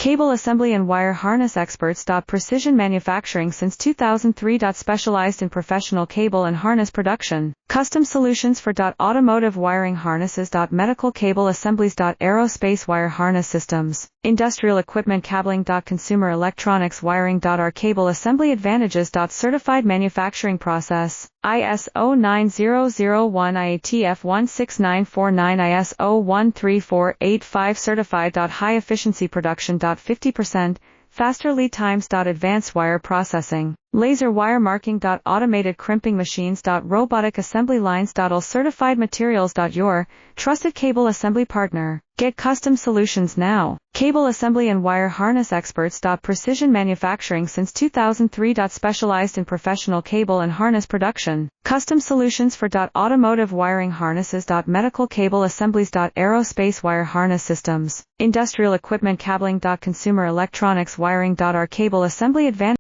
Cable assembly and wire harness experts. Precision manufacturing since 2003. Specialized in professional cable and harness production. Custom solutions for automotive wiring harnesses. Medical cable assemblies. Aerospace wire harness systems. Industrial equipment cabling. Consumer electronics wiring. Our cable assembly advantages. Certified manufacturing process. ISO 9001 IATF 16949 ISO 13485 certified. High efficiency production. 50% faster lead times. Advanced wire processing. Laser wire marking. Automated crimping machines. Robotic assembly lines. All certified materials. Your trusted cable assembly partner. Get custom solutions now. Cable assembly and wire harness experts. Precision manufacturing since 2003. Specialized in professional cable and harness production. Custom solutions for automotive wiring harnesses. Medical cable assemblies. Aerospace wire harness systems. Industrial equipment cabling. Consumer electronics wiring. Our cable assembly advantage.